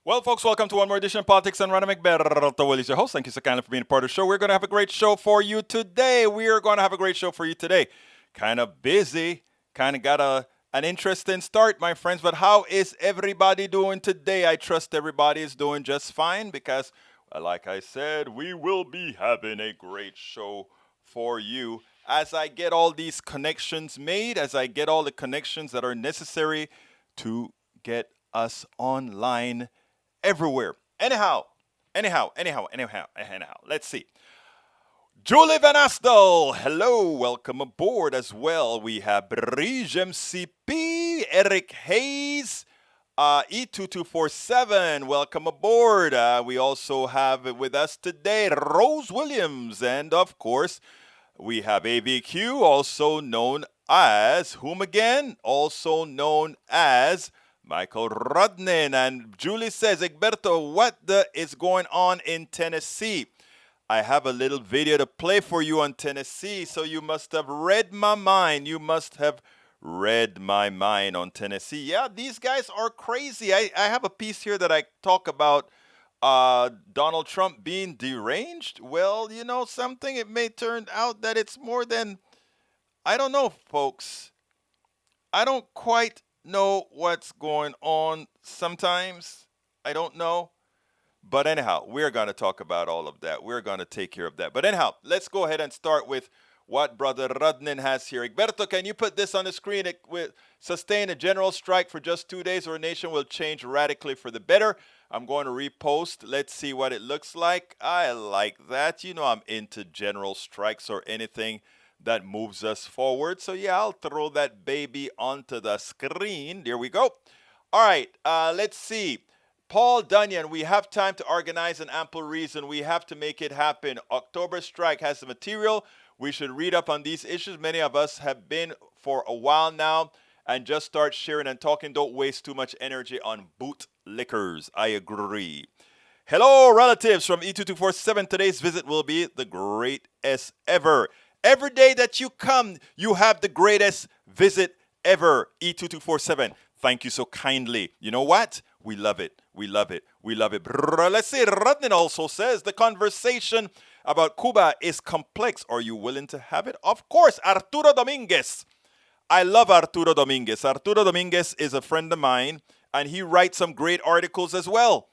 Well, folks, welcome to one more edition of Politics and Random. Egberto Willies, your host. Thank you so kindly for being a part of the show. We're going to have a great show for you today. Kind of busy, kind of got an interesting start, my friends. But how is everybody doing today? I trust everybody is doing just fine because, like I said, we will be having a great show for you as I get all these connections made, as I get all the connections that are necessary to get us online everywhere. Anyhow. Let's see. Julie Van Astel, hello, welcome aboard as well. We have Brige MCP, Eric Hayes, E2247, welcome aboard. We also have with us today Rose Williams, and of course, we have AVQ, also known as, whom again? Also known as Michael Rudnin. And Julie says, Egberto, what is going on in Tennessee? I have a little video to play for you on Tennessee, so you must have read my mind. You must have read my mind on Tennessee. Yeah, these guys are crazy. I have a piece here that I talk about Donald Trump being deranged. Well, you know something? It may turn out that it's more than, I don't know, folks. I don't quite know what's going on sometimes. I don't know. But anyhow, we're going to talk about all of that. We're going to take care of that. But anyhow, let's go ahead and start with what Brother Rudnin has here. Egberto, can you put this on the screen? It will sustain a general strike for just 2 days or a nation will change radically for the better. I'm going to repost. Let's see what it looks like. I like that. You know I'm into general strikes or anything that moves us forward. So yeah, I'll throw that baby onto the screen. There we go. All right, let's see. Paul Dunyan, we have time to organize an ample reason. We have to make it happen. October strike has the material. We should read up on these issues. Many of us have been for a while now and just start sharing and talking. Don't waste too much energy on bootlickers. I agree. Hello, relatives from E2247. Today's visit will be the greatest ever. Every day that you come, you have the greatest visit ever. E2247. Thank you so kindly. You know what? We love it. We love it. We love it. Let's see. Rudnin also says the conversation about Cuba is complex. Are you willing to have it? Of course. Arturo Dominguez. I love Arturo Dominguez. Arturo Dominguez is a friend of mine, and he writes some great articles as well.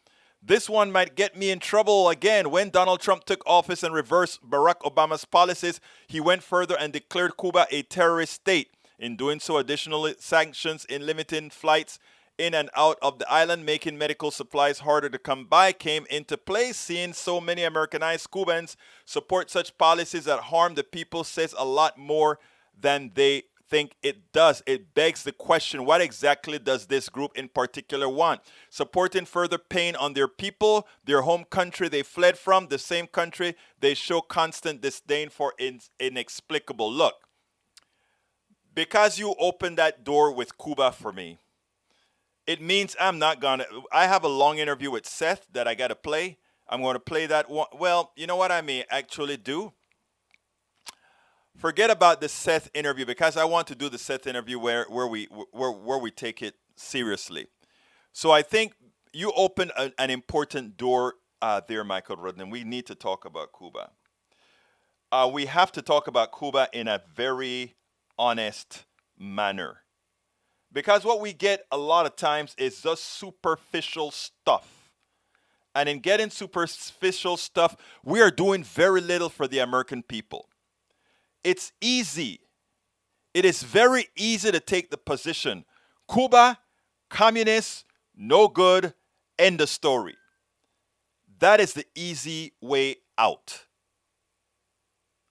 This one might get me in trouble again. When Donald Trump took office and reversed Barack Obama's policies, he went further and declared Cuba a terrorist state. In doing so, additional sanctions in limiting flights in and out of the island, making medical supplies harder to come by, came into play. Seeing so many Americanized Cubans support such policies that harm the people says a lot more than they think it does. It begs the question, what exactly does this group in particular want? Supporting further pain on their people, their home country they fled from, the same country they show constant disdain for inexplicable. Look, because you opened that door with Cuba for me, it means I'm not gonna. I have a long interview with Seth that I gotta play. I'm going to play that one. Well, you know what I may actually do? Forget about the Seth interview because I want to do the Seth interview where we take it seriously. So I think you opened an important door there, Michael Rudnin. We need to talk about Cuba. We have to talk about Cuba in a very honest manner. Because what we get a lot of times is just superficial stuff. And in getting superficial stuff, we are doing very little for the American people. It's easy. It is very easy to take the position. Cuba, communist, no good, end of story. That is the easy way out.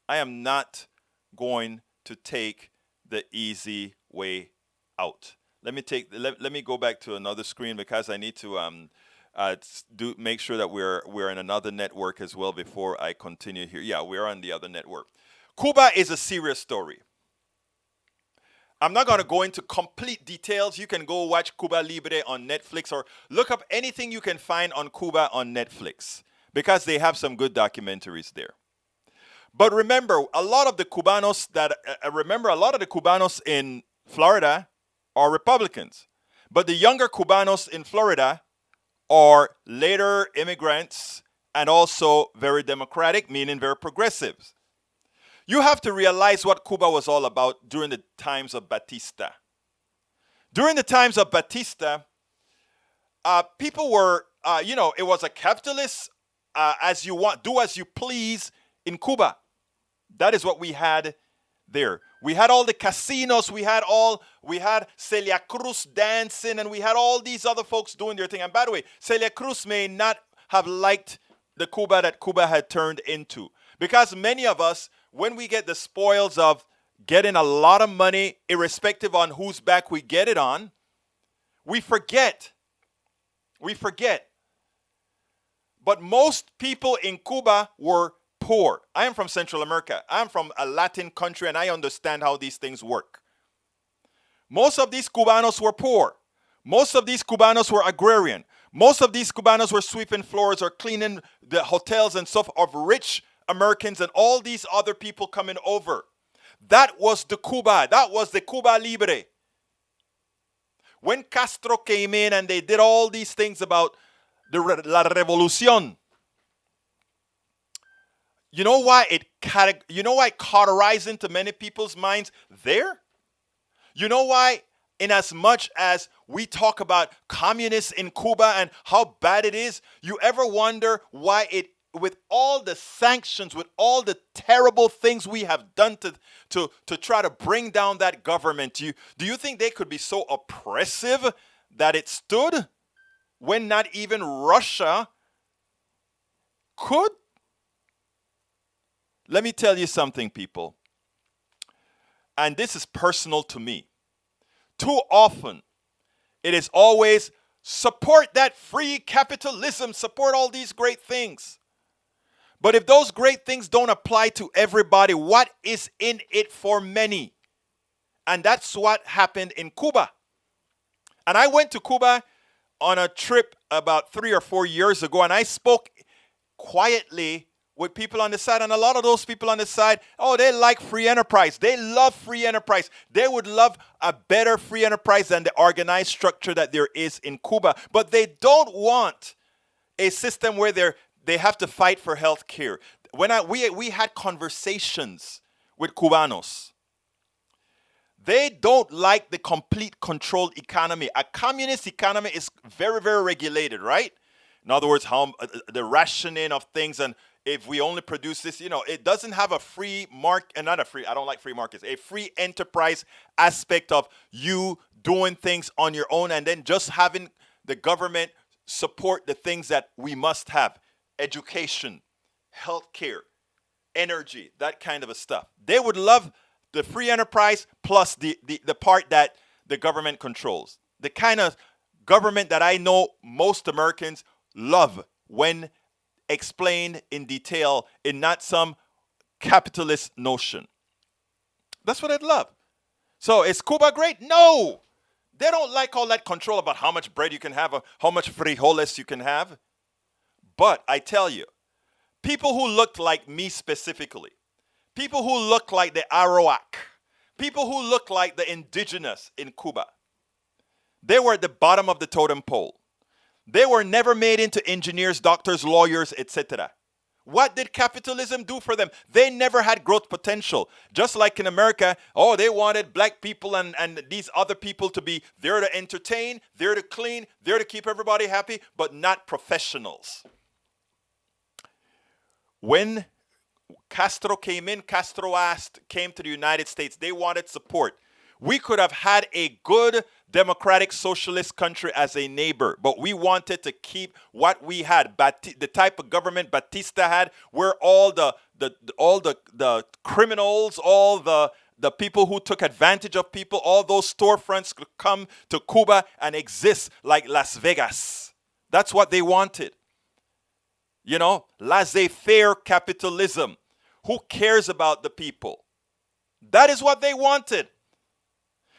I am not going to take the easy way out. Let me go back to another screen because I need to make sure that we're in another network as well before I continue here. Yeah, we're on the other network. Cuba is a serious story. I'm not going to go into complete details. You can go watch Cuba Libre on Netflix or look up anything you can find on Cuba on Netflix because they have some good documentaries there. But remember, a lot of the Cubanos in Florida are Republicans. But the younger Cubanos in Florida are later immigrants and also very democratic, meaning very progressive. You have to realize what Cuba was all about during the times of Batista. During the times of Batista, people were, it was a capitalist, as you want, do as you please in Cuba. That is what we had there. We had all the casinos, we had Celia Cruz dancing, and we had all these other folks doing their thing. And by the way, Celia Cruz may not have liked the Cuba that Cuba had turned into. Because many of us, when we get the spoils of getting a lot of money, irrespective on whose back we get it on, we forget. We forget. But most people in Cuba were poor. I am from Central America. I'm from a Latin country, and I understand how these things work. Most of these Cubanos were poor. Most of these Cubanos were agrarian. Most of these Cubanos were sweeping floors or cleaning the hotels and stuff of rich Americans and all these other people coming over. That was the Cuba. That was the Cuba Libre. When Castro came in and they did all these things about La Revolución, you know why it cauterized into many people's minds there? You know why, in as much as we talk about communists in Cuba and how bad it is, you ever wonder why it, with all the sanctions, with all the terrible things we have done to try to bring down that government, do you think they could be so oppressive that it stood when not even Russia could? Let me tell you something, people. And this is personal to me. Too often, it is always support that free capitalism, support all these great things. But if those great things don't apply to everybody, what is in it for many? And that's what happened in Cuba. And I went to Cuba on a trip about 3 or 4 years ago, and I spoke quietly with people on the side, and a lot of those people on the side, they like free enterprise. They love free enterprise. They would love a better free enterprise than the organized structure that there is in Cuba. But they don't want a system where they have to fight for health care. We had conversations with Cubanos. They don't like the complete controlled economy. A communist economy is very, very regulated, right? In other words, how the rationing of things, and if we only produce this, it doesn't have a free market, and I don't like free markets, a free enterprise aspect of you doing things on your own and then just having the government support the things that we must have. Education, healthcare, energy, that kind of a stuff. They would love the free enterprise plus the part that the government controls. The kind of government that I know most Americans love when explained in detail in not some capitalist notion. That's what I'd love. So is Cuba great? No. They don't like all that control about how much bread you can have or how much frijoles you can have. But I tell you, people who looked like me specifically, people who look like the Arawak, people who look like the indigenous in Cuba, they were at the bottom of the totem pole. They were never made into engineers, doctors, lawyers, etc. What did capitalism do for them? They never had growth potential. Just like in America, they wanted black people and these other people to be there to entertain, there to clean, there to keep everybody happy, but not professionals. When Castro came to the United States, they wanted support. We could have had a good democratic socialist country as a neighbor, but we wanted to keep what we had, the type of government Batista had, where all the criminals, all the people who took advantage of people, all those storefronts could come to Cuba and exist like Las Vegas. That's what they wanted. Laissez-faire capitalism. Who cares about the people? That is what they wanted.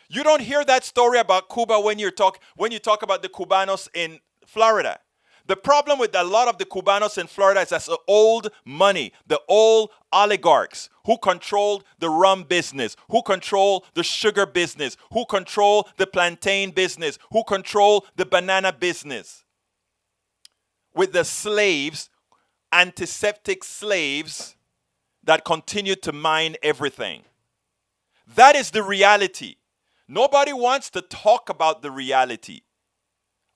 You don't hear that story about Cuba when you talk about the Cubanos in Florida. The problem with a lot of the Cubanos in Florida is that's the old money, the old oligarchs who controlled the rum business, who control the sugar business, who control the plantain business, who control the banana business. with the slaves, antiseptic slaves that continue to mine everything. That is the reality. Nobody wants to talk about the reality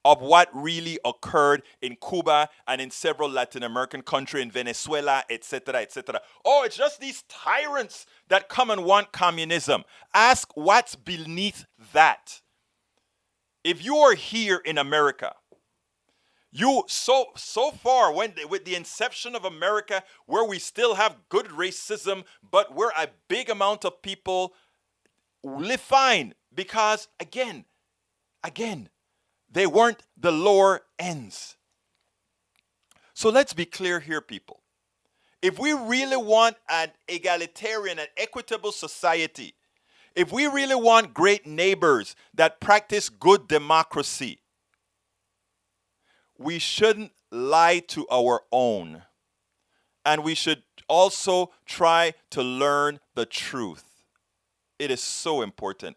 of what really occurred in Cuba and in several Latin American countries, in Venezuela, etc., etc. Oh, it's just these tyrants that come and want communism. Ask what's beneath that. If you are here in America, you so far with the inception of America, where we still have good racism, but where a big amount of people live fine because again, they weren't the lower ends. So let's be clear here, people. If we really want an egalitarian and equitable society, if we really want great neighbors that practice good democracy, we shouldn't lie to our own. And we should also try to learn the truth. It is so important.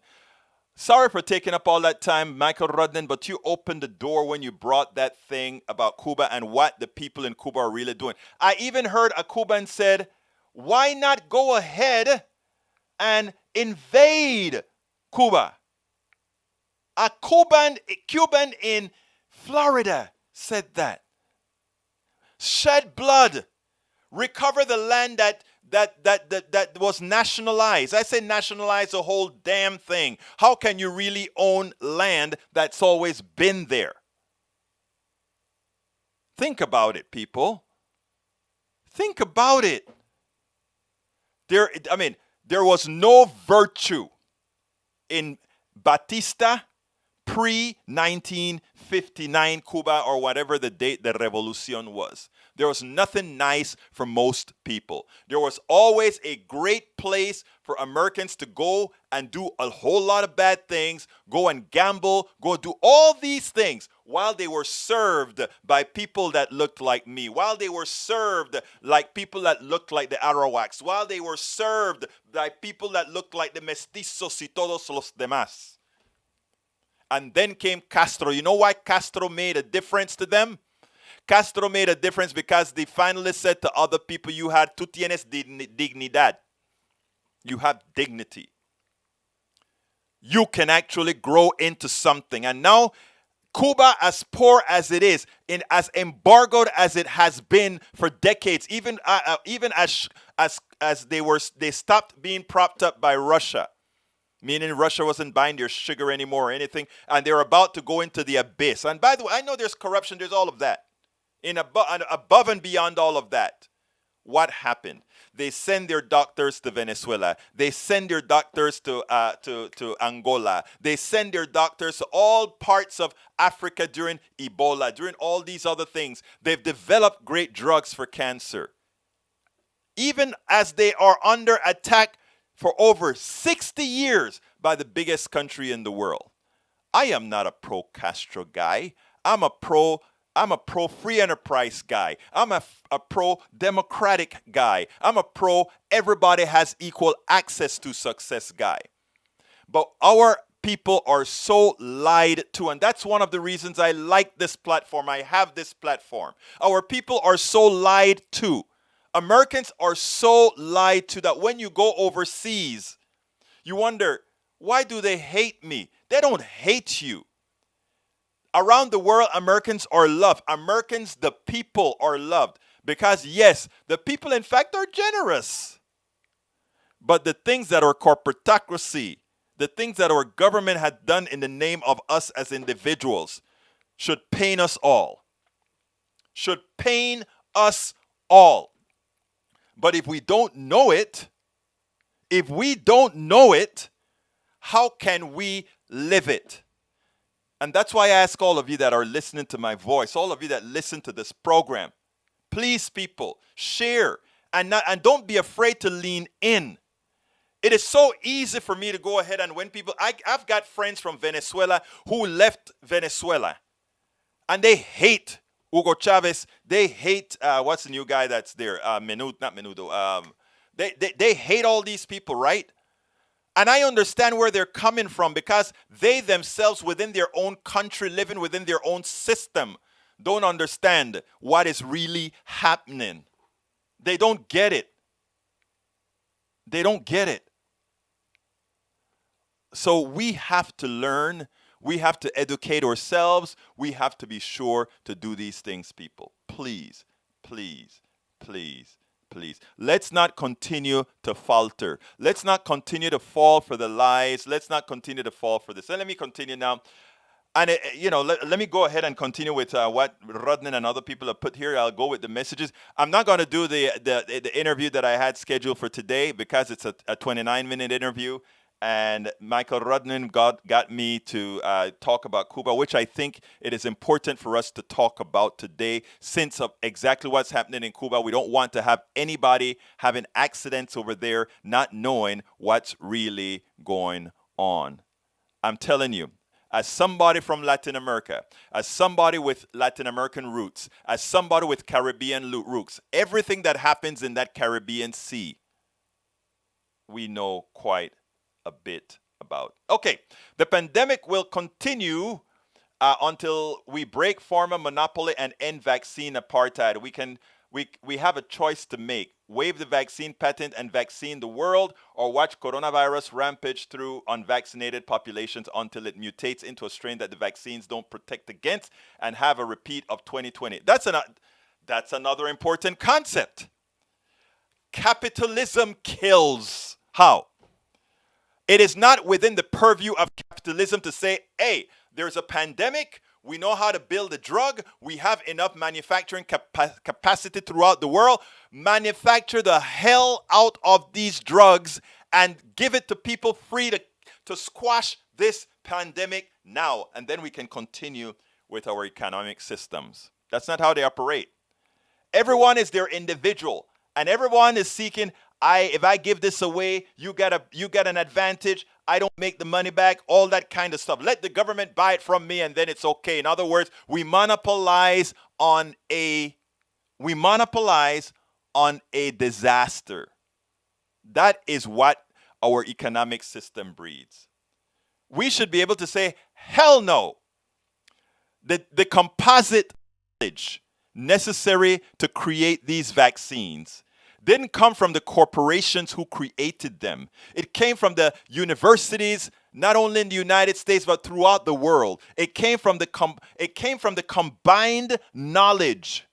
Sorry for taking up all that time, Michael Rudnan, but you opened the door when you brought that thing about Cuba and what the people in Cuba are really doing. I even heard a Cuban said, why not go ahead and invade Cuba? A Cuban in Florida said that. Shed blood. Recover the land that was nationalized. I say nationalize the whole damn thing. How can you really own land that's always been there? Think about it, people. Think about it. There was no virtue in Batista pre-1959 Cuba or whatever the date the revolution was. There was nothing nice for most people. There was always a great place for Americans to go and do a whole lot of bad things, go and gamble, go do all these things while they were served by people that looked like me, while they were served like people that looked like the Arawaks, while they were served by people that looked like the mestizos y todos los demás. And then came Castro. You know why Castro made a difference to them? Castro made a difference because they finally said to other people, tú tienes dignidad. You have dignity. You can actually grow into something. And now, Cuba, as poor as it is, and as embargoed as it has been for decades, even as they stopped being propped up by Russia, meaning Russia wasn't buying their sugar anymore or anything, and they're about to go into the abyss. And by the way, I know there's corruption, there's all of that. Above and beyond all of that, what happened? They send their doctors to Venezuela. They send their doctors to Angola. They send their doctors to all parts of Africa during Ebola, during all these other things. They've developed great drugs for cancer. Even as they are under attack for over 60 years by the biggest country in the world. I am not a pro-Castro guy. I'm a pro-free enterprise guy. I'm a pro-democratic guy. I'm a pro-everybody has equal access to success guy. But our people are so lied to, and that's one of the reasons I like this platform. I have this platform. Our people are so lied to. Americans are so lied to that when you go overseas, you wonder, why do they hate me? They don't hate you. Around the world, Americans are loved. Americans, the people, are loved. Because yes, the people in fact are generous. But the things that our corporatocracy, the things that our government had done in the name of us as individuals should pain us all. Should pain us all. But if we don't know it, how can we live it? And that's why I ask all of you that are listening to my voice, all of you that listen to this program, please, people, share and don't be afraid to lean in. It is so easy for me to go ahead and when people, I've got friends from Venezuela who left Venezuela and they hate Hugo Chavez. They hate, what's the new guy that's there? Menudo. They hate all these people, right? And I understand where they're coming from because they themselves within their own country, living within their own system, don't understand what is really happening. They don't get it. They don't get it. So we have to learn. We have to educate ourselves. We have to be sure to do these things, people. Please, please, please, please. Let's not continue to falter. Let's not continue to fall for the lies. Let's not continue to fall for this. And let me continue now. And, let me go ahead and continue with what Rodnan and other people have put here. I'll go with the messages. I'm not going to do the interview that I had scheduled for today because it's a 29-minute interview. And Michael Rodnan got me to talk about Cuba, which I think it is important for us to talk about today since of exactly what's happening in Cuba. We don't want to have anybody having accidents over there not knowing what's really going on. I'm telling you. As somebody from Latin America, as somebody with Latin American roots, as somebody with Caribbean roots, everything that happens in that Caribbean Sea, we know quite a bit about. Okay, the pandemic will continue until we break pharma monopoly and end vaccine apartheid. We have a choice to make. Waive the vaccine patent and vaccine the world, or watch coronavirus rampage through unvaccinated populations until it mutates into a strain that the vaccines don't protect against, and have a repeat of 2020. That's another important concept. Capitalism kills. How? It is not within the purview of capitalism to say, hey, there's a pandemic. We know how to build a drug. We have enough manufacturing capacity throughout the world. Manufacture the hell out of these drugs and give it to people free to squash this pandemic now. And then we can continue with our economic systems. That's not how they operate. Everyone is their individual. And everyone is seeking, if I give this away, you get an advantage. I don't make the money back, all that kind of stuff. Let the government buy it from me and then it's okay. In other words, we monopolize on a disaster. That is what our economic system breeds. We should be able to say, hell no. The composite knowledge necessary to create these vaccines didn't come from the corporations who created them. It came from the universities, not only in the United States, but throughout the world. It came from the combined knowledge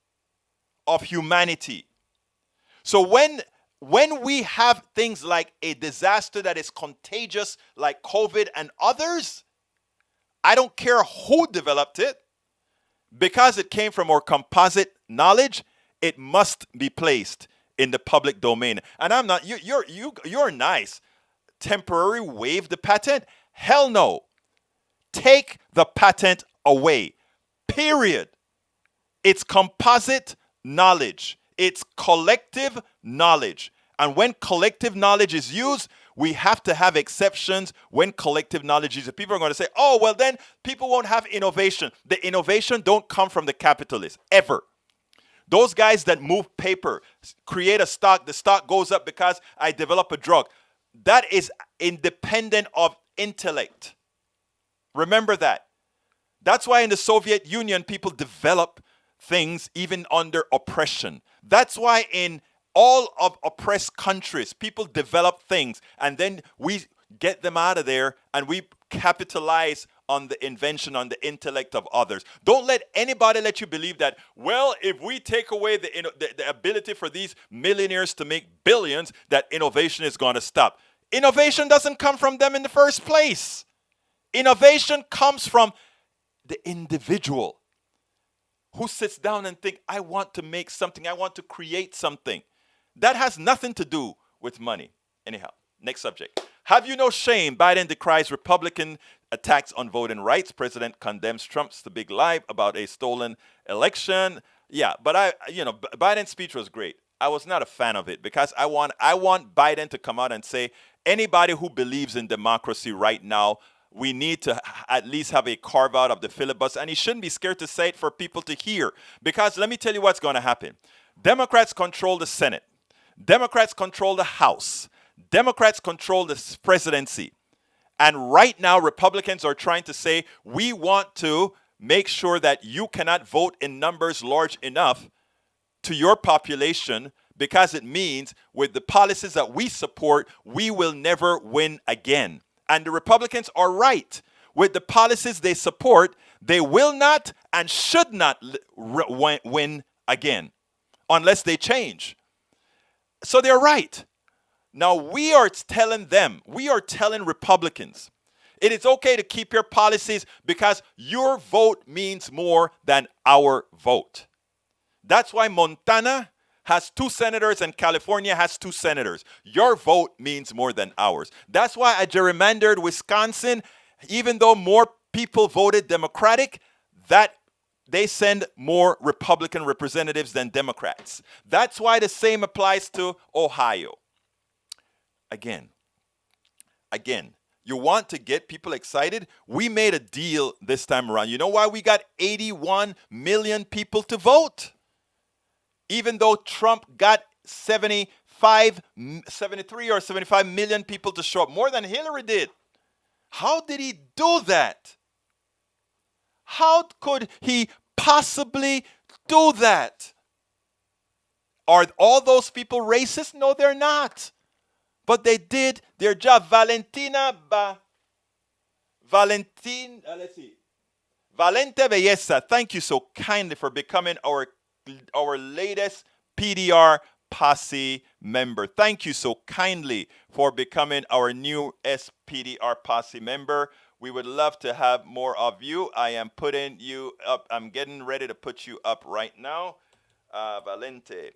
of humanity. So when we have things like a disaster that is contagious, like COVID and others, I don't care who developed it, because it came from our composite knowledge, it must be placed in the public domain. And I'm not, you're nice. Temporary waive the patent? Hell no. Take the patent away. Period. It's composite knowledge. It's collective knowledge. And when collective knowledge is used, we have to have exceptions when collective knowledge is used. People are going to say, oh, well, then people won't have innovation. The innovation don't come from the capitalists, ever. Those guys that move paper, create a stock, the stock goes up because I develop a drug. That is independent of intellect. Remember that. That's why in the Soviet Union, people develop things even under oppression. That's why in all of oppressed countries, people develop things and then we get them out of there and we capitalize on the invention, on the intellect of others. Don't let anybody let you believe that, well, if we take away the ability for these millionaires to make billions, that innovation is going to stop. Innovation doesn't come from them in the first place. Innovation comes from the individual who sits down and thinks, I want to make something, I want to create something. That has nothing to do with money. Anyhow, next subject. Have you no shame? Biden decries Republican attacks on voting rights. President condemns Trump's the big lie about a stolen election. Yeah, but Biden's speech was great. I was not a fan of it because I want Biden to come out and say, anybody who believes in democracy right now, we need to at least have a carve out of the filibuster. And he shouldn't be scared to say it for people to hear. Because let me tell you what's going to happen. Democrats control the Senate. Democrats control the House. Democrats control the presidency. And right now, Republicans are trying to say, we want to make sure that you cannot vote in numbers large enough to your population, because it means with the policies that we support, we will never win again. And the Republicans are right. With the policies they support, they will not and should not win again unless they change. So they're right. Now we are telling them, we are telling Republicans, it is okay to keep your policies because your vote means more than our vote. That's why Montana has 2 senators and California has 2 senators. Your vote means more than ours. That's why I gerrymandered Wisconsin, even though more people voted Democratic, that they send more Republican representatives than Democrats. That's why the same applies to Ohio. Again, you want to get people excited? We made a deal this time around. You know why we got 81 million people to vote? Even though Trump got 73 or 75 million people to show up, more than Hillary did. How did he do that? How could he possibly do that? Are all those people racist? No, they're not. But they did their job. Valente Belleza, thank you so kindly for becoming our latest PDR Posse member. Thank you so kindly for becoming our new SPDR Posse member. We would love to have more of you. I am putting you up. I'm getting ready to put you up right now. Valente.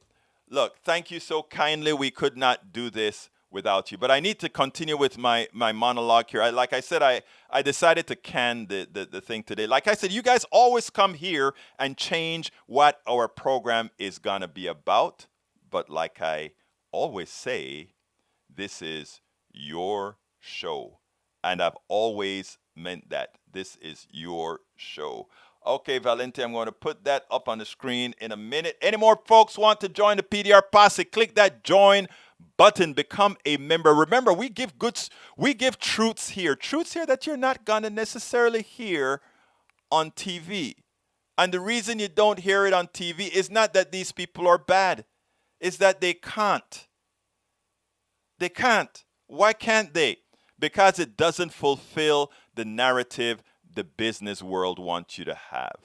Look, thank you so kindly. We could not do this without you. But I need to continue with my monologue here. Like I said, I decided to can the thing today. Like I said, you guys always come here and change what our program is going to be about. But like I always say, this is your show. And I've always meant that. This is your show. Okay, Valente, I'm going to put that up on the screen in a minute. Any more folks want to join the PDR Posse? Click that join button, become a member. Remember, we give truths here that you're not going to necessarily hear on TV. And the reason you don't hear it on TV is not that these people are bad. It's that they can't. They can't. Why can't they? Because it doesn't fulfill the narrative the business world wants you to have.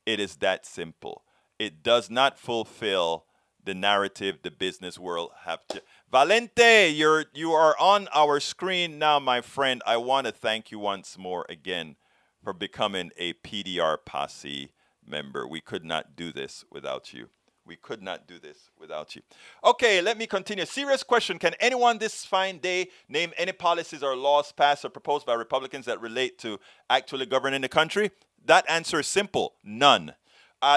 It is that simple. It does not fulfill the narrative the business world have to. Valente, you are on our screen now, my friend. I want to thank you once more again for becoming a PDR Posse member. We could not do this without you. We could not do this without you. Okay, let me continue. Serious question. Can anyone this fine day name any policies or laws passed or proposed by Republicans that relate to actually governing the country? That answer is simple. None.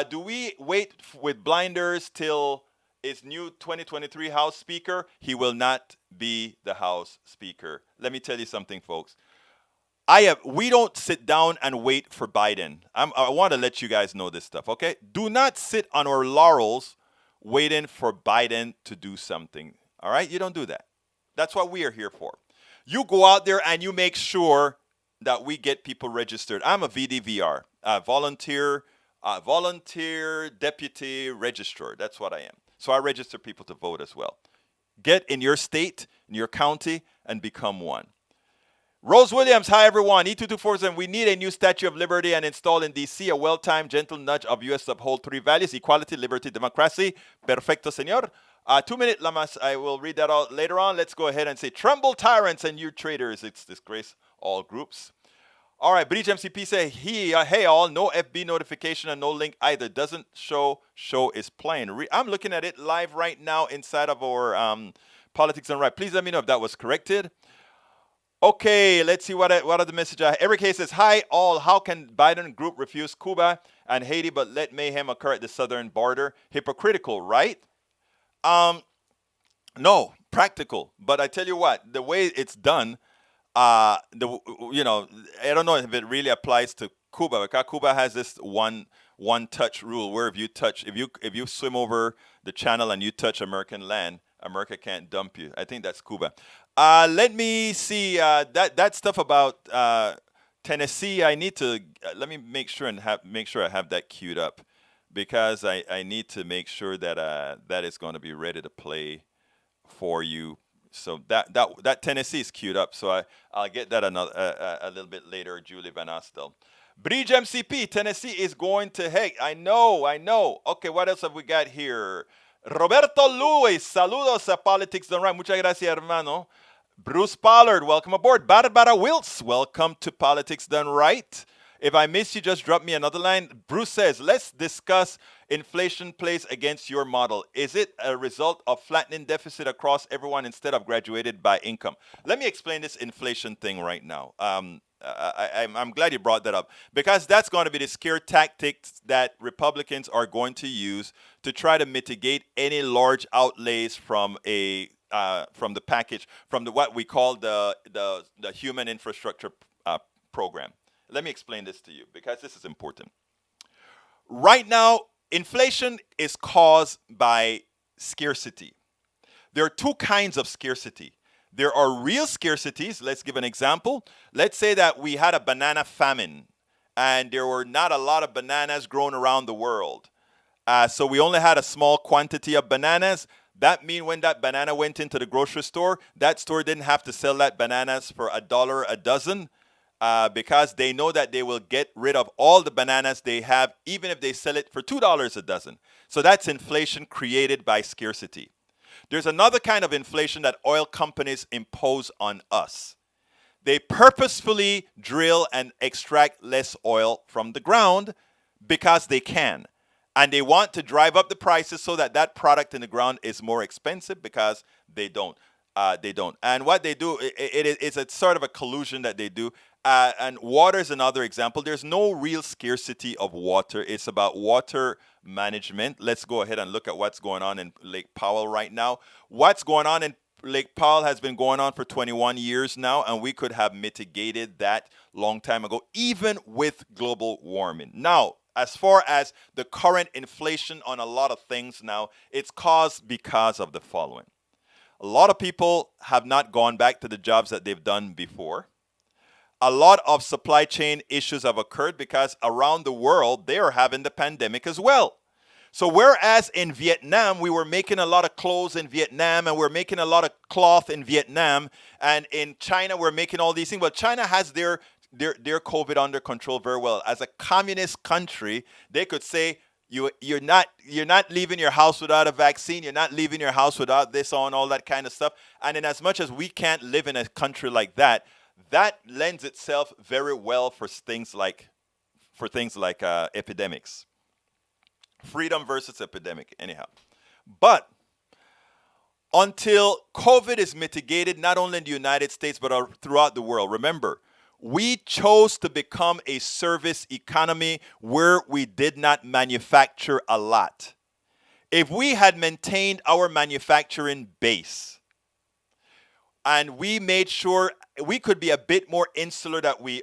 Do we wait with blinders till his new 2023 House Speaker? He will not be the House Speaker. Let me tell you something, folks. We don't sit down and wait for Biden. I want to let you guys know this stuff, okay? Do not sit on our laurels waiting for Biden to do something, all right? You don't do that. That's what we are here for. You go out there and you make sure that we get people registered. I'm a VDVR, volunteer deputy registrar. That's what I am. So I register people to vote as well. Get in your state, in your county, and become one. Rose Williams, hi everyone. E224 we need a new Statue of Liberty and install in D.C. a well-timed, gentle nudge of U.S. uphold 3 values: equality, liberty, democracy. Perfecto, senor. 2 minute, Lamas. I will read that out later on. Let's go ahead and say, tremble tyrants and you traitors. It's disgrace all groups. All right, Breach MCP say, hey all, no FB notification and no link either. Doesn't show is playing. I'm looking at it live right now inside of our Politics and Right. Please let me know if that was corrected. Okay, let's see what are the messages. Eric Hayes says, hi all, how can Biden group refuse Cuba and Haiti but let mayhem occur at the southern border? Hypocritical, right? No, practical. But I tell you what, the way it's done, I don't know if it really applies to Cuba, because Cuba has this one touch rule where if you swim over the channel and you touch American land, America can't dump you. I think that's Cuba. Let me see that stuff about Tennessee, I need to let me make sure and make sure I have that queued up because I need to make sure that that is going to be ready to play for you. So that Tennessee is queued up. So I'll get that another a little bit later. Julie Van Astel. Bridge MCP, Tennessee is going to heck. I know. Okay, what else have we got here? Roberto Luis, saludos a Politics Done Right. Muchas gracias, hermano. Bruce Pollard, welcome aboard. Barbara Wills, welcome to Politics Done Right. If I miss you, just drop me another line. Bruce says, let's discuss inflation plays against your model. Is it a result of flattening deficit across everyone instead of graduated by income? Let me explain this inflation thing right now. I'm glad you brought that up because that's going to be the scare tactics that Republicans are going to use to try to mitigate any large outlays from the package, from what we call the human infrastructure program. Let me explain this to you because this is important. Right now, inflation is caused by scarcity. There are two kinds of scarcity. There are real scarcities. Let's give an example. Let's say that we had a banana famine and there were not a lot of bananas grown around the world. So we only had a small quantity of bananas. That means when that banana went into the grocery store, that store didn't have to sell that bananas for $1 a dozen. Because they know that they will get rid of all the bananas they have, even if they sell it for $2 a dozen. So that's inflation created by scarcity. There's another kind of inflation that oil companies impose on us. They purposefully drill and extract less oil from the ground because they can. And they want to drive up the prices so that that product in the ground is more expensive because they don't. And what they do, it's a sort of a collusion that they do. And water is another example. There's no real scarcity of water. It's about water management. Let's go ahead and look at what's going on in Lake Powell right now. What's going on in Lake Powell has been going on for 21 years now, and we could have mitigated that long time ago, even with global warming. Now, as far as the current inflation on a lot of things now, it's caused because of the following. A lot of people have not gone back to the jobs that they've done before. A lot of supply chain issues have occurred because around the world, they are having the pandemic as well. So whereas in Vietnam, we were making a lot of clothes in Vietnam and we're making a lot of cloth in Vietnam, and in China, we're making all these things. But China has their COVID under control very well. As a communist country, they could say, you're not leaving your house without a vaccine. You're not leaving your house without this on all that kind of stuff. And in as much as we can't live in a country like that, that lends itself very well for things like epidemics. Freedom versus epidemic, anyhow. But until COVID is mitigated, not only in the United States, but throughout the world, remember, we chose to become a service economy where we did not manufacture a lot. If we had maintained our manufacturing base and we made sure we could be a bit more insular than we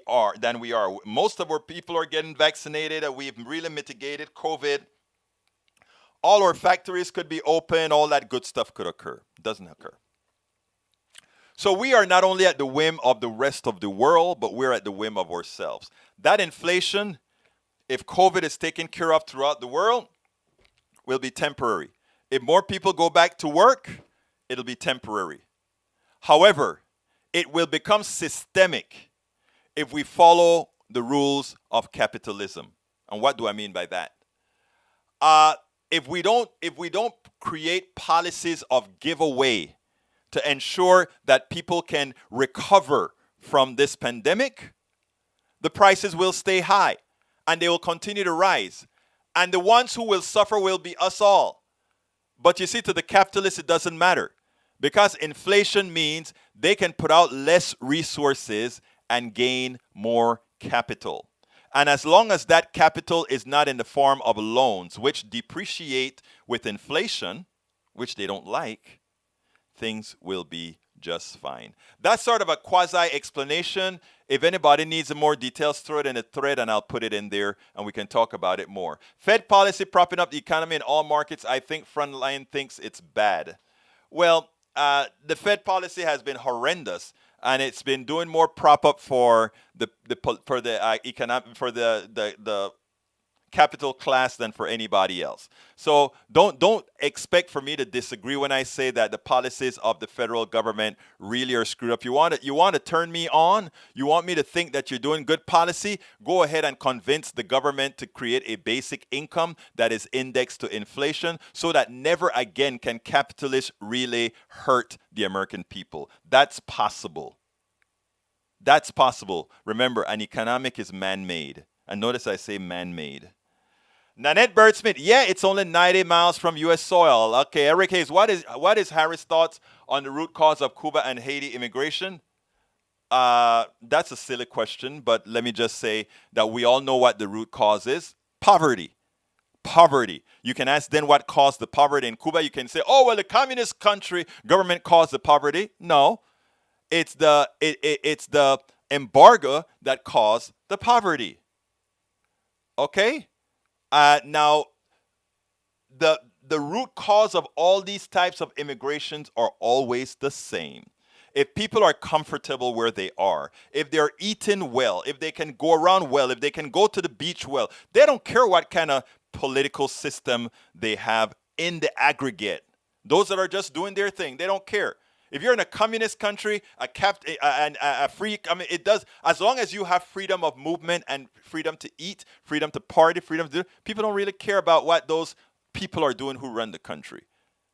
are. Most of our people are getting vaccinated and we've really mitigated COVID. All our factories could be open, all that good stuff could occur. It doesn't occur. So we are not only at the whim of the rest of the world, but we're at the whim of ourselves. That inflation, if COVID is taken care of throughout the world, will be temporary. If more people go back to work, it'll be temporary. However, it will become systemic if we follow the rules of capitalism. And what do I mean by that? If we don't create policies of giveaway to ensure that people can recover from this pandemic, the prices will stay high and they will continue to rise. And the ones who will suffer will be us all. But you see, to the capitalists, it doesn't matter. Because inflation means they can put out less resources and gain more capital. And as long as that capital is not in the form of loans, which depreciate with inflation, which they don't like, things will be just fine. That's sort of a quasi-explanation. If anybody needs more details, throw it in a thread and I'll put it in there and we can talk about it more. Fed policy propping up the economy in all markets. I think Frontline thinks it's bad. Well, the Fed policy has been horrendous. and it's been doing more prop up for the economic for the capital class than for anybody else. So don't expect for me to disagree when I say that the policies of the federal government really are screwed up. You want to turn me on? You want me to think that you're doing good policy? Go ahead and convince the government to create a basic income that is indexed to inflation so that never again can capitalists really hurt the American people. That's possible. That's possible. Remember, an economic is man-made. And notice I say man-made. Nanette Birdsmith, yeah, it's only 90 miles from U.S. soil. Okay, Eric Hayes, what is Harris' thoughts on the root cause of Cuba and Haiti immigration? That's a silly question, but let me just say that we all know what the root cause is. Poverty. Poverty. You can ask then what caused the poverty in Cuba. You can say, oh, well, the communist country government caused the poverty. No, it's the embargo that caused the poverty. Okay? Now, the root cause of all these types of immigrations are always the same. If people are comfortable where they are, if they're eating well, if they can go around well, if they can go to the beach well, they don't care what kind of political system they have in the aggregate. Those that are just doing their thing, they don't care. If you're in a communist country, it does, as long as you have freedom of movement and freedom to eat, freedom to party, freedom to do, people don't really care about what those people are doing who run the country.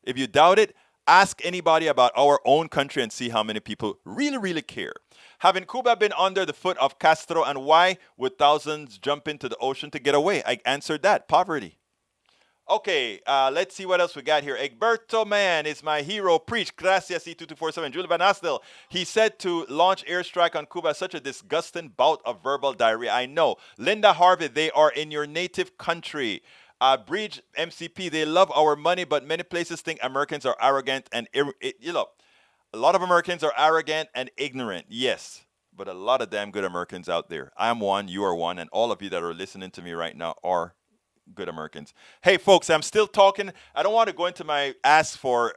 If you doubt it, ask anybody about our own country and see how many people really, really care. Having Cuba been under the foot of Castro, and why would thousands jump into the ocean to get away? I answered that, poverty. Okay, let's see what else we got here. Egberto Man is my hero. Preach. Gracias, E2247. Julie Van Astel. He said to launch airstrike on Cuba, such a disgusting bout of verbal diarrhea. I know. Linda Harvey, they are in your native country. Bridge MCP, they love our money, but many places think Americans are arrogant and, a lot of Americans are arrogant and ignorant. Yes, but a lot of damn good Americans out there. I'm one, you are one, and all of you that are listening to me right now are good Americans. Hey, folks, I'm still talking. I don't want to go into my ask for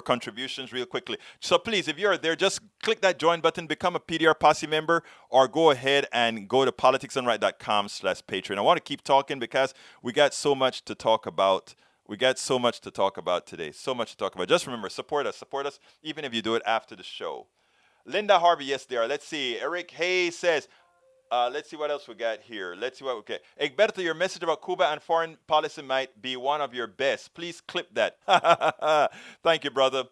contributions real quickly. So please, if you're there, just click that join button, become a PDR Posse member, or go ahead and go to politicsdoneright.com/Patreon. I want to keep talking because we got so much to talk about. We got so much to talk about today. So much to talk about. Just remember, support us, even if you do it after the show. Linda Harvey, yes, there. Let's see. Eric Hayes says, let's see what else we got here. Let's see what we get. Egberto, your message about Cuba and foreign policy might be one of your best. Please clip that. Thank you, brother.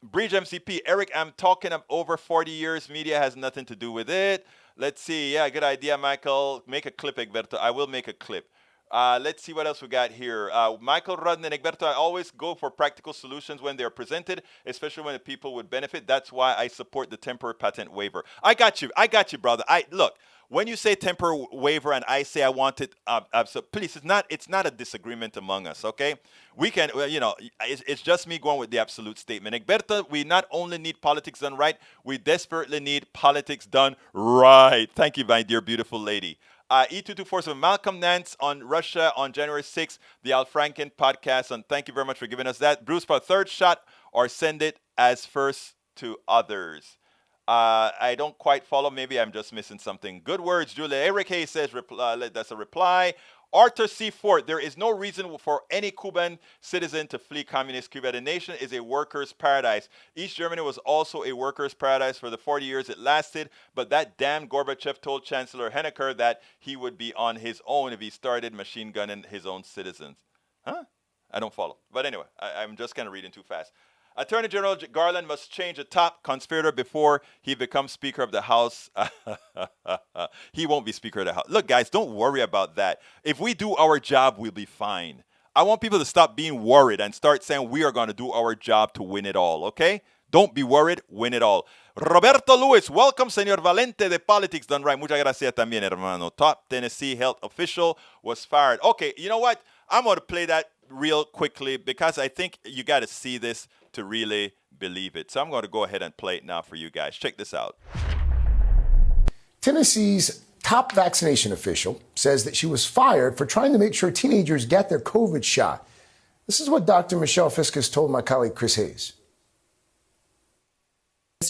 Bridge MCP, Eric, I'm talking of over 40 years. Media has nothing to do with it. Let's see. Yeah, good idea, Michael. Make a clip, Egberto. I will make a clip. Let's see what else we got here. Michael Rudden and Egberto, I always go for practical solutions when they're presented, especially when the people would benefit. That's why I support the temporary patent waiver. I got you, brother. Look, when you say temporary waiver and I say I want it, so please, it's not a disagreement among us, okay? We can, it's just me going with the absolute statement. Egberto, we not only need politics done right, we desperately need politics done right. Thank you, my dear, beautiful lady. E2247, Malcolm Nance on Russia on January 6th, the Al Franken podcast, and thank you very much for giving us that. Bruce, for a third shot, or send it as first to others. I don't quite follow. Maybe I'm just missing something. Good words, Julia. Eric Hayes says, that's a reply. Arthur C. Ford, there is no reason for any Cuban citizen to flee communist Cuba. The nation is a workers' paradise. East Germany was also a workers' paradise for the 40 years it lasted, but that damn Gorbachev told Chancellor Honecker that he would be on his own if he started machine gunning his own citizens. Huh? I don't follow. But anyway, I'm just kind of reading too fast. Attorney General Garland must change a top conspirator before he becomes Speaker of the House. He won't be Speaker of the House. Look, guys, don't worry about that. If we do our job, we'll be fine. I want people to stop being worried and start saying we are going to do our job to win it all, okay? Don't be worried, win it all. Roberto Lewis, welcome, Señor Valente de Politics Done Right. Muchas gracias también, hermano. Top Tennessee health official was fired. Okay, you know what? I'm going to play that real quickly because I think you got to see this to really believe it. So I'm going to go ahead and play it now for you guys. Check this out. Tennessee's top vaccination official says that she was fired for trying to make sure teenagers get their COVID shot. This is what Dr. Michelle Fiskus told my colleague Chris Hayes.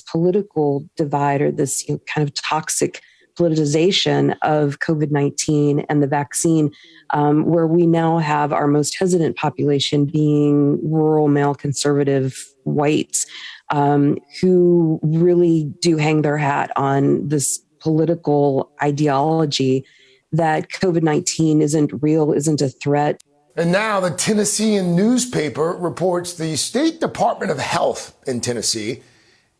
political divide, or this kind of toxic politicization of COVID-19 and the vaccine, where we now have our most hesitant population being rural, male, conservative whites, who really do hang their hat on this political ideology that COVID-19 isn't real, isn't a threat. And now the Tennessean newspaper reports the State Department of Health in Tennessee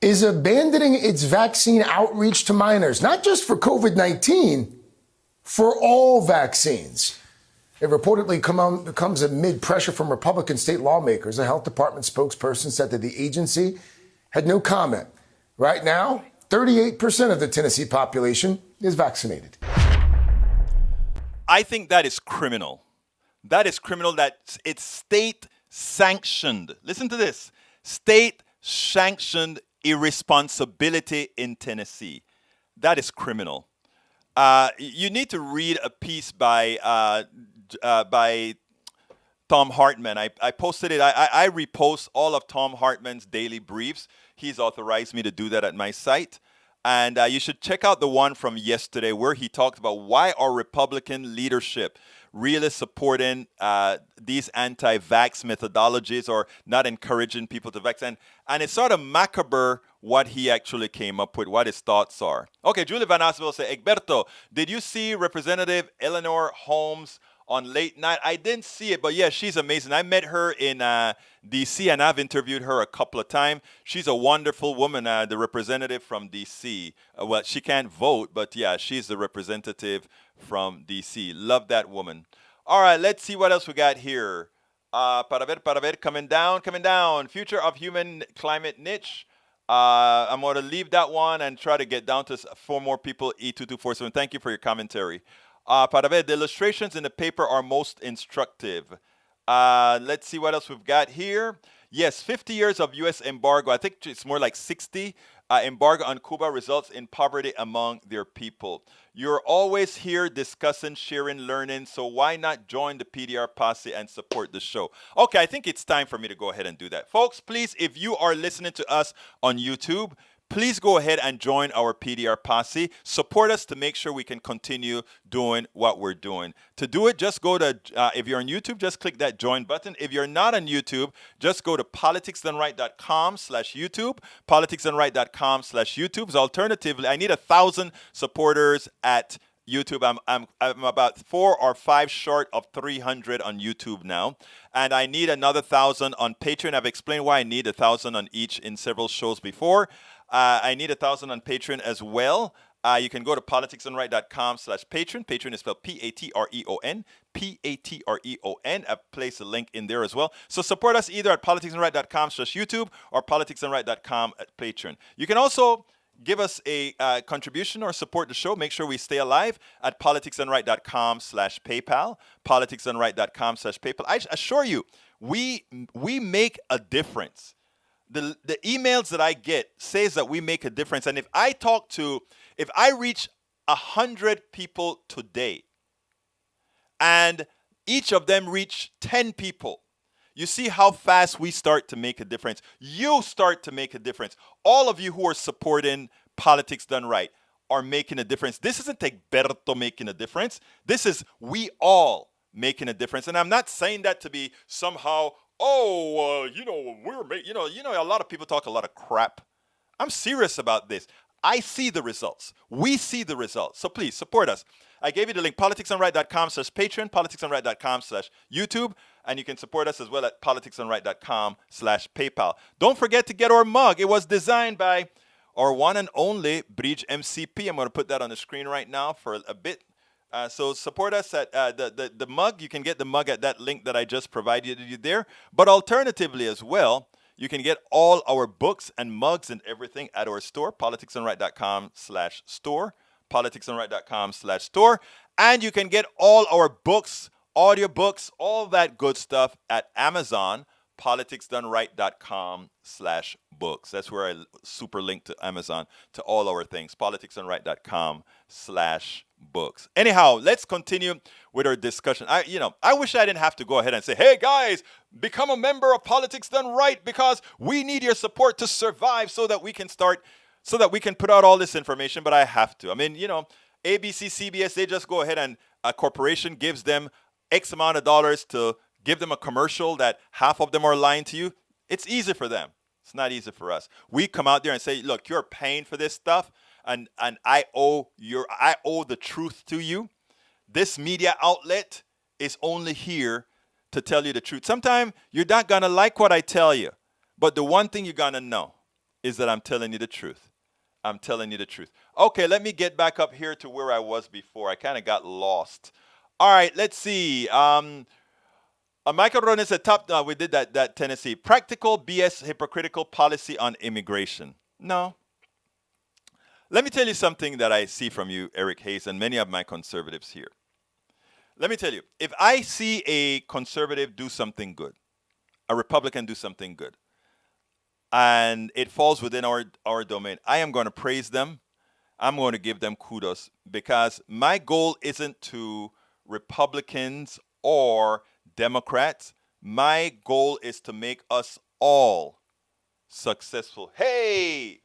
is abandoning its vaccine outreach to minors, not just for COVID-19, for all vaccines. It reportedly comes amid pressure from Republican state lawmakers. A health department spokesperson said that the agency had no comment. Right now, 38% of the Tennessee population is vaccinated. I think that is criminal. That is criminal that it's state sanctioned. Listen to this. State sanctioned irresponsibility in Tennessee. That is criminal. You need to read a piece by Tom Hartman. I posted it. I repost all of Tom Hartman's daily briefs. He's authorized me to do that at my site. And you should check out the one from yesterday where he talked about why our Republican leadership really supporting these anti-vax methodologies or not encouraging people to vax. And it's sort of macabre what he actually came up with, what his thoughts are. Okay, Julie Van Asbel said, Egberto, did you see Representative Eleanor Holmes on late night? I didn't see it, but yeah, she's amazing. I met her in D.C. and I've interviewed her a couple of times. She's a wonderful woman, the representative from D.C. Well, she can't vote, but yeah, she's the representative from D.C. Love that woman. All right, let's see what else we got here. Para ver, coming down. Future of human climate niche. I'm going to leave that one and try to get down to 4 more people, E2247. Thank you for your commentary. Para ver, the illustrations in the paper are most instructive. Let's see what else we've got here. Yes, 50 years of U.S. embargo. I think it's more like 60. Embargo on Cuba results in poverty among their people. You're always here discussing, sharing, learning, so why not join the PDR posse and support the show? Okay, I think it's time for me to go ahead and do that. Folks, please, if you are listening to us on YouTube, please go ahead and join our PDR posse. Support us to make sure we can continue doing what we're doing. To do it, just go to, if you're on YouTube, just click that join button. If you're not on YouTube, just go to politicsdoneright.com/YouTube, politicsdoneright.com/YouTube. Alternatively, I need 1,000 supporters at YouTube. I'm about 4 or 5 short of 300 on YouTube now. And I need another 1,000 on Patreon. I've explained why I need 1,000 on each in several shows before. I need 1,000 on Patreon as well. You can go to politicsdoneright.com/Patreon. Patreon is spelled Patreon. Patreon. I've placed a link in there as well. So support us either at politicsdoneright.com/YouTube or politicsdoneright.com/Patreon. You can also give us a contribution or support the show. Make sure we stay alive at politicsdoneright.com/PayPal. Politicsdoneright.com/PayPal. I assure you, we make a difference. The emails that I get says that we make a difference. And if I reach 100 people today and each of them reach 10 people, you see how fast we start to make a difference. You start to make a difference. All of you who are supporting Politics Done Right are making a difference. This isn't Egberto making a difference. This is we all making a difference. And I'm not saying that to be somehow, we're making, a lot of people talk a lot of crap. I'm serious about this. I see the results. We see the results. So please support us. I gave you the link, politicsdoneright.com/Patreon, politicsdoneright.com/YouTube, and you can support us as well at politicsdoneright.com/PayPal. Don't forget to get our mug. It was designed by our one and only Bridge MCP. I'm going to put that on the screen right now for a bit. So support us at the mug. You can get the mug at that link that I just provided you there. But alternatively as well, you can get all our books and mugs and everything at our store, politicsdoneright.com/store, politicsdoneright.com/store. And you can get all our books, audiobooks, all that good stuff at Amazon, politicsdoneright.com/books. That's where I super link to Amazon to all our things, politicsdoneright.com/books. books. Anyhow, let's continue with our discussion. I wish I didn't have to go ahead and say, hey guys, become a member of Politics Done Right because we need your support to survive so that we can put out all this information, but I have to. ABC, CBS, they just go ahead and a corporation gives them X amount of dollars to give them a commercial that half of them are lying to you. It's easy for them. It's not easy for us. We come out there and say, look, you're paying for this stuff, and I owe the truth to you. This media outlet is only here to tell you the truth. Sometimes you're not gonna like what I tell you, but the one thing you're gonna know is that I'm telling you the truth. I'm telling you the truth. Okay, let me get back up here to where I was before. I kind of got lost. All right, let's see. Michael Ronan said, we did that Tennessee. Practical BS hypocritical policy on immigration. No. Let me tell you something that I see from you, Eric Hayes, and many of my conservatives here. Let me tell you, if I see a conservative do something good, a Republican do something good, and it falls within our domain, I am going to praise them. I'm going to give them kudos because my goal isn't to Republicans or Democrats. My goal is to make us all successful. Hey,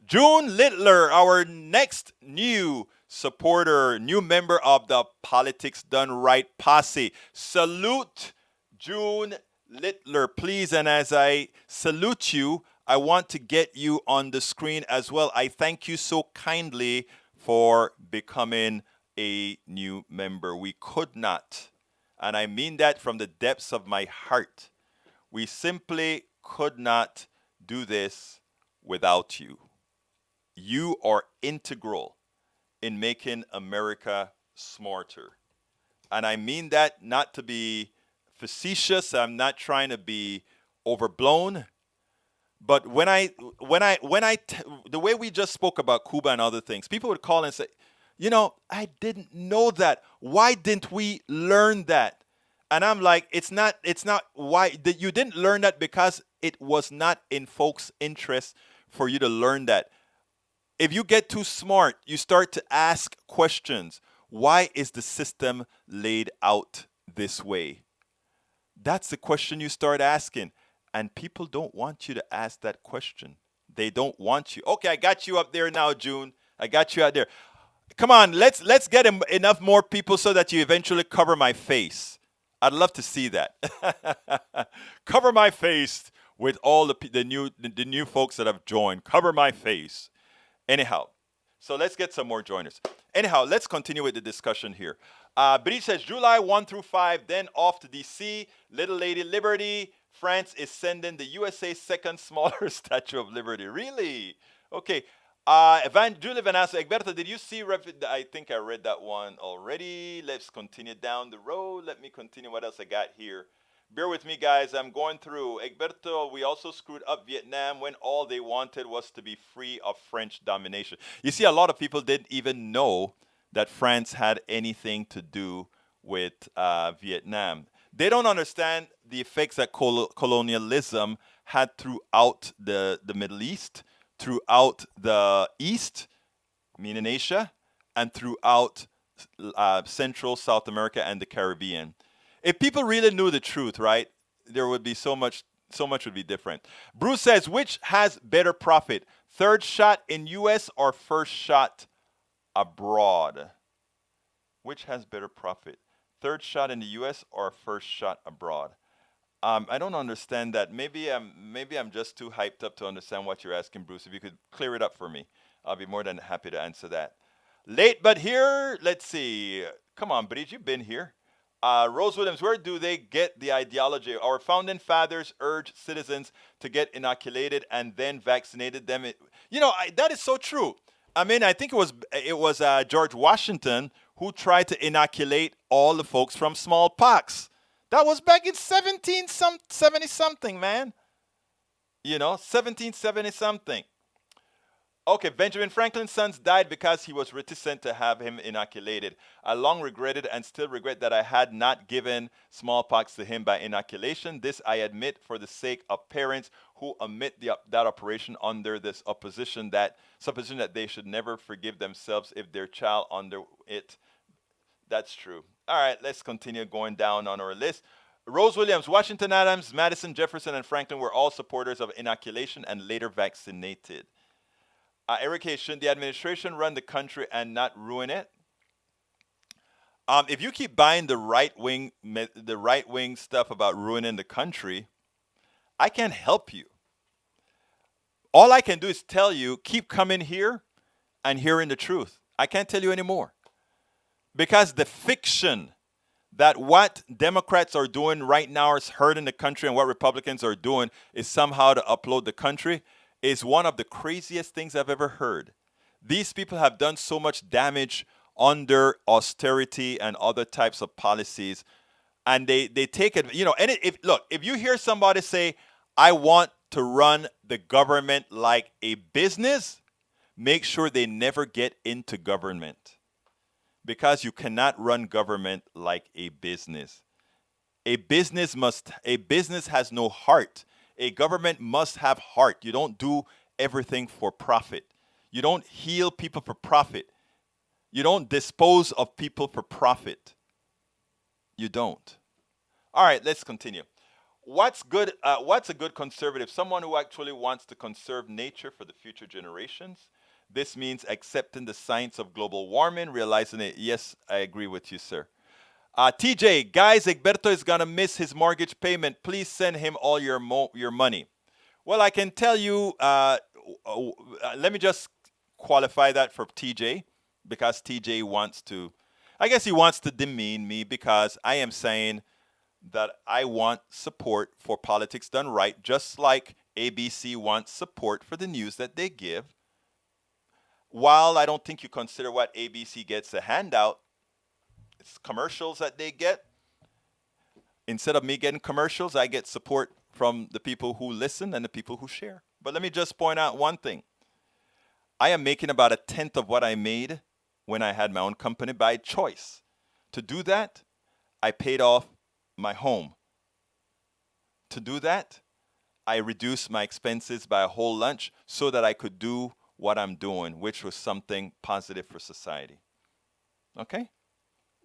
June Littler, our next new supporter, new member of the Politics Done Right posse. Salute June Littler, please. And as I salute you, I want to get you on the screen as well. I thank you so kindly for becoming a new member. We could not, and I mean that from the depths of my heart, we simply could not do this without you. You are integral in making America smarter. And I mean that not to be facetious. I'm not trying to be overblown. But the way we just spoke about Cuba and other things, people would call and say, I didn't know that. Why didn't we learn that? And I'm like, it's not why you didn't learn that because it was not in folks' interest for you to learn that. If you get too smart, you start to ask questions. Why is the system laid out this way? That's the question you start asking. And people don't want you to ask that question. They don't want you. Okay, I got you up there now, June. I got you out there. Come on, let's get enough more people so that you eventually cover my face. I'd love to see that. Cover my face with all the new folks that have joined. Cover my face. Anyhow, so let's get some more joiners. Anyhow, let's continue with the discussion here. Bridge says July 1 through 5, then off to D.C. Little Lady Liberty. France is sending the USA's second smaller Statue of Liberty. Really? Okay. Julie Vanessa, Egberto, did you see? I think I read that one already. Let's continue down the road. Let me continue. What else I got here? Bear with me, guys. I'm going through. Egberto, we also screwed up Vietnam when all they wanted was to be free of French domination. You see, a lot of people didn't even know that France had anything to do with Vietnam. They don't understand the effects that colonialism had throughout the Middle East, throughout the East, meaning Asia, and throughout Central, South America, and the Caribbean. If people really knew the truth, right, there would be so much would be different. Bruce says, which has better profit, third shot in U.S. or first shot abroad? Which has better profit, third shot in the U.S. or first shot abroad? I don't understand that. Maybe I'm just too hyped up to understand what you're asking, Bruce. If you could clear it up for me, I'll be more than happy to answer that. Late but here. Let's see. Come on, Bridge, you've been here. Rose Williams, where do they get the ideology? Our founding fathers urged citizens to get inoculated and then vaccinated them. That is so true. I mean, I think it was George Washington who tried to inoculate all the folks from smallpox. That was back in 1770 something, man. 1770 something. Okay, Benjamin Franklin's sons died because he was reticent to have him inoculated. I long regretted and still regret that I had not given smallpox to him by inoculation. This I admit for the sake of parents who omit that operation under this supposition that they should never forgive themselves if their child under it. That's true. All right, let's continue going down on our list. Rose Williams, Washington Adams, Madison, Jefferson, and Franklin were all supporters of inoculation and later vaccinated. Eric Hayes, shouldn't the administration run the country and not ruin it? If you keep buying the right wing stuff about ruining the country, I can't help you. All I can do is tell you, keep coming here and hearing the truth. I can't tell you anymore. Because the fiction that what Democrats are doing right now is hurting the country and what Republicans are doing is somehow to upload the country is one of the craziest things I've ever heard. These people have done so much damage under austerity and other types of policies, and they take it, and if you hear somebody say, I want to run the government like a business, make sure they never get into government, because you cannot run government like a business. A business has no heart. A government must have heart. You don't do everything for profit. You don't heal people for profit. You don't dispose of people for profit. You don't. All right, let's continue. What's good? What's a good conservative? Someone who actually wants to conserve nature for the future generations. This means accepting the science of global warming, realizing it. Yes, I agree with you, sir. TJ, guys, Egberto is going to miss his mortgage payment. Please send him all your money. Well, I can tell you, let me just qualify that for TJ, because TJ wants to, I guess he wants to demean me, because I am saying that I want support for politics done right, just like ABC wants support for the news that they give. While I don't think you consider what ABC gets a handout, it's commercials that they get. Instead of me getting commercials, I get support from the people who listen and the people who share. But let me just point out one thing. I am making about 1/10 of what I made when I had my own company by choice. To do that, I paid off my home. To do that, I reduced my expenses by a whole lunch so that I could do what I'm doing, which was something positive for society. Okay?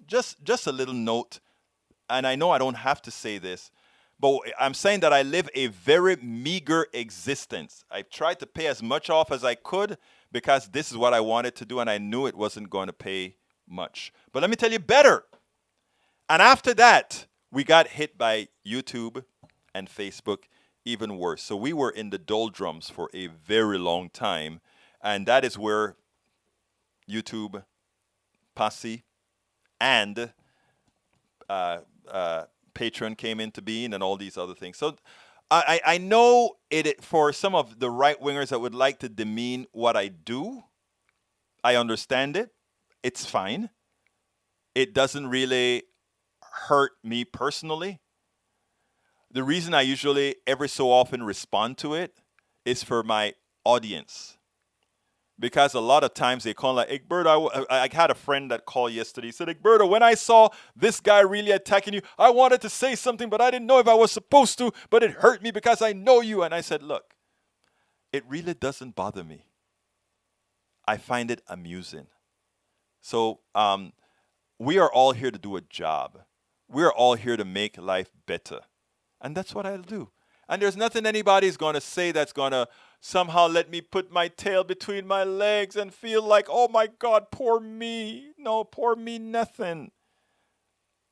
Just a little note, and I know I don't have to say this, but I'm saying that I live a very meager existence. I tried to pay as much off as I could because this is what I wanted to do, and I knew it wasn't going to pay much. But let me tell you better. And after that, we got hit by YouTube and Facebook, even worse. So we were in the doldrums for a very long time, and that is where YouTube, Posse, and Patreon came into being, and all these other things. So I know it for some of the right wingers that would like to demean what I do. I understand it. It's fine. It doesn't really hurt me personally. The reason I usually every so often respond to it is for my audience. Because a lot of times they call like, Egberto, I had a friend that called yesterday. He said, Egberto, when I saw this guy really attacking you, I wanted to say something, but I didn't know if I was supposed to, but it hurt me because I know you. And I said, look, it really doesn't bother me. I find it amusing. So we are all here to do a job. We are all here to make life better. And that's what I'll do. And there's nothing anybody's going to say that's going to somehow let me put my tail between my legs and feel like, oh my God, poor me. No, poor me, nothing.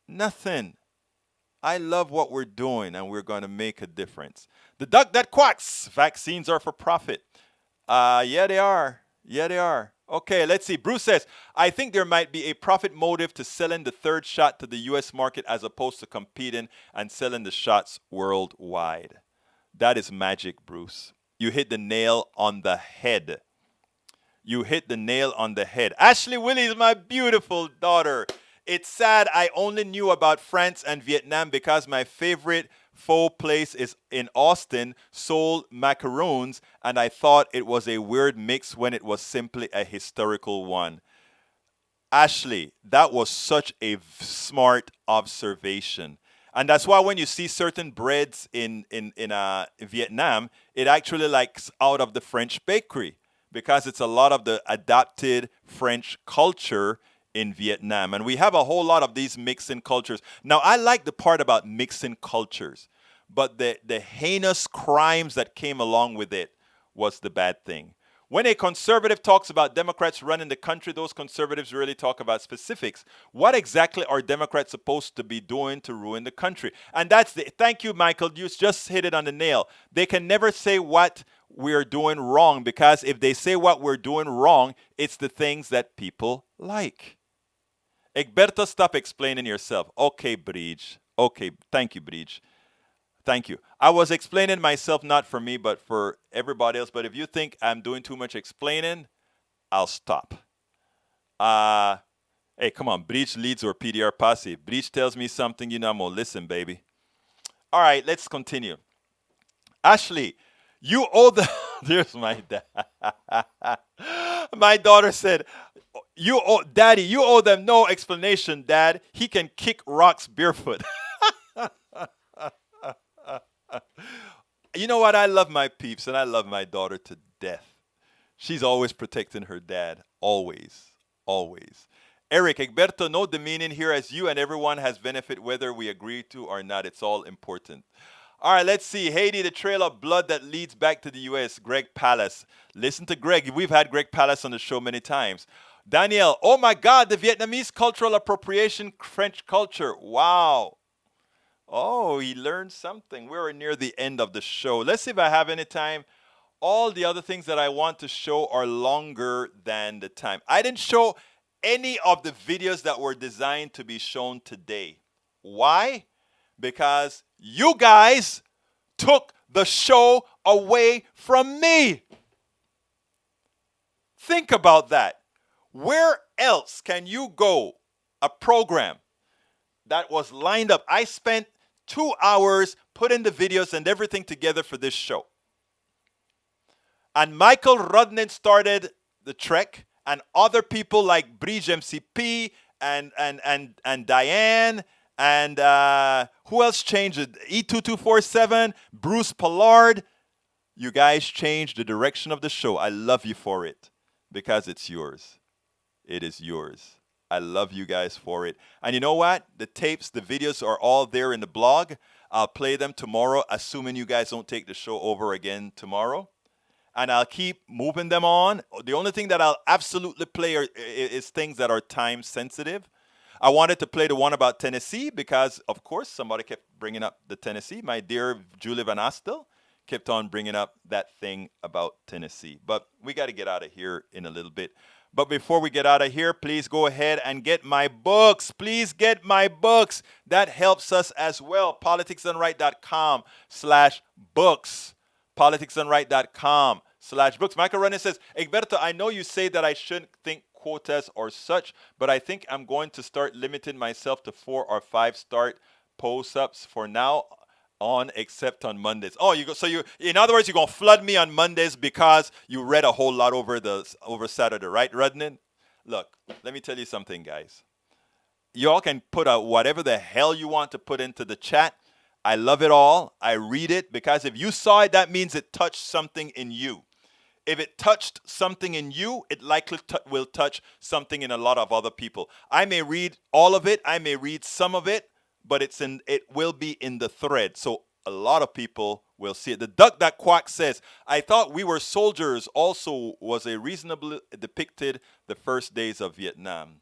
Nothing. I love what we're doing, and we're going to make a difference. The duck that quacks. Vaccines are for profit. Yeah, they are. Yeah, they are. Okay, let's see. Bruce says, I think there might be a profit motive to selling the third shot to the U.S. market as opposed to competing and selling the shots worldwide. That is magic, Bruce. You hit the nail on the head. You hit the nail on the head. Ashley Willie is my beautiful daughter. It's sad I only knew about France and Vietnam because my favorite Pho place is in Austin sold macaroons, and I thought it was a weird mix when it was simply a historical one. Ashley, that was such a smart observation. And that's why when you see certain breads in Vietnam, it actually likes out of the French bakery because it's a lot of the adapted French culture in Vietnam. And we have a whole lot of these mixing cultures. Now, I like the part about mixing cultures, but the heinous crimes that came along with it was the bad thing. When a conservative talks about Democrats running the country, those conservatives really talk about specifics. What exactly are Democrats supposed to be doing to ruin the country? And thank you, Michael. You just hit it on the nail. They can never say what we're doing wrong, because if they say what we're doing wrong, it's the things that people like. Egberto, stop explaining yourself. Okay, Bridge. Okay, thank you, Bridge. Thank you. I was explaining myself, not for me, but for everybody else. But if you think I'm doing too much explaining, I'll stop. Hey, come on. Breach leads or PDR posse. Breach tells me something, I'm going to listen, baby. All right, let's continue. Ashley, you owe the... There's my dad. My daughter said, Daddy, you owe them no explanation, Dad. He can kick rocks barefoot. You know what? I love my peeps, and I love my daughter to death. She's always protecting her dad. Always. Always. Eric, Egberto, no demeaning here, as you and everyone has benefit whether we agree to or not. It's all important. All right, let's see. Haiti, the trail of blood that leads back to the U.S. Greg Palace. Listen to Greg. We've had Greg Palace on the show many times. Daniel, oh my God, the Vietnamese cultural appropriation, French culture. Wow. Oh, he learned something. We're near the end of the show. Let's see if I have any time. All the other things that I want to show are longer than the time. I didn't show any of the videos that were designed to be shown today. Why? Because you guys took the show away from me. Think about that. Where else can you go? A program that was lined up. I spent 2 hours putting the videos and everything together for this show. And Michael Rudnin started the trek, and other people like Bridge MCP and Diane, and who else changed it? E2247, Bruce Pollard. You guys changed the direction of the show. I love you for it, because it's yours. It is yours. I love you guys for it. And you know what? The tapes, the videos are all there in the blog. I'll play them tomorrow, assuming you guys don't take the show over again tomorrow. And I'll keep moving them on. The only thing that I'll absolutely play is things that are time sensitive. I wanted to play the one about Tennessee because, of course, somebody kept bringing up the Tennessee. My dear Julie Van Astel kept on bringing up that thing about Tennessee. But we got to get out of here in a little bit. But before we get out of here, please go ahead and get my books. Please get my books. That helps us as well. politicsdoneright.com/books. politicsdoneright.com/books. Michael Renner says, Egberto, I know you say that I shouldn't think quotas or such, but I think I'm going to start limiting myself to 4 or 5 start post-ups for now on, except on Mondays. Oh, in other words, you're going to flood me on Mondays because you read a whole lot over Saturday, right, Rudnin? Look, let me tell you something, guys. You all can put out whatever the hell you want to put into the chat. I love it all. I read it because if you saw it, that means it touched something in you. If it touched something in you, it likely will touch something in a lot of other people. I may read all of it. I may read some of it, but it will be in the thread. So a lot of people will see it. The Duck That Quack says, I thought We Were Soldiers also was a reasonably depicted the first days of Vietnam.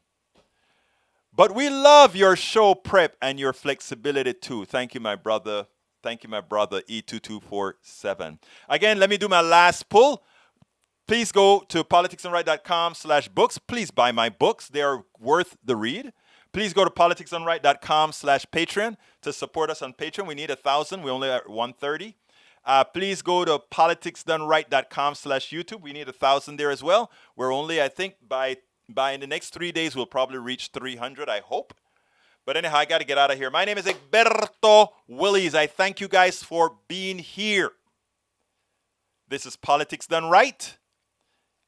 But we love your show prep and your flexibility too. Thank you, my brother. Thank you, my brother, E2247. Again, let me do my last pull. Please go to politicsandright.com/books. Please buy my books. They are worth the read. Please go to politicsandright.com/Patreon to support us on Patreon. We need 1,000. We're only at 130. Please go to politicsdoneright.com/YouTube. We need 1,000 there as well. We're only, I think, by in the next 3 days, we'll probably reach 300, I hope. But anyhow, I got to get out of here. My name is Egberto Willies. I thank you guys for being here. This is Politics Done Right.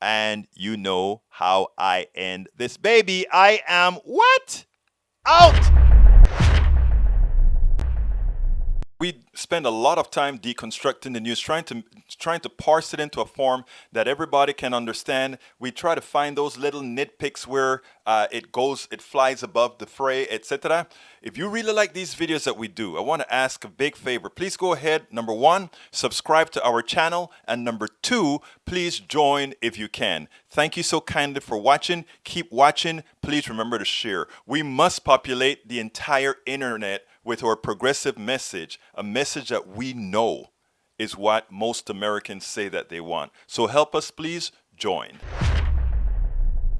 And you know how I end this baby. I am what? Out! We spend a lot of time deconstructing the news, trying to parse it into a form that everybody can understand. We try to find those little nitpicks where it flies above the fray, etc. If you really like these videos that we do, I want to ask a big favor. Please go ahead, number one, subscribe to our channel, and number two, please join if you can. Thank you so kindly for watching. Keep watching. Please remember to share. We must populate the entire internet with our progressive message, a message that we know is what most Americans say that they want. So help us, please join.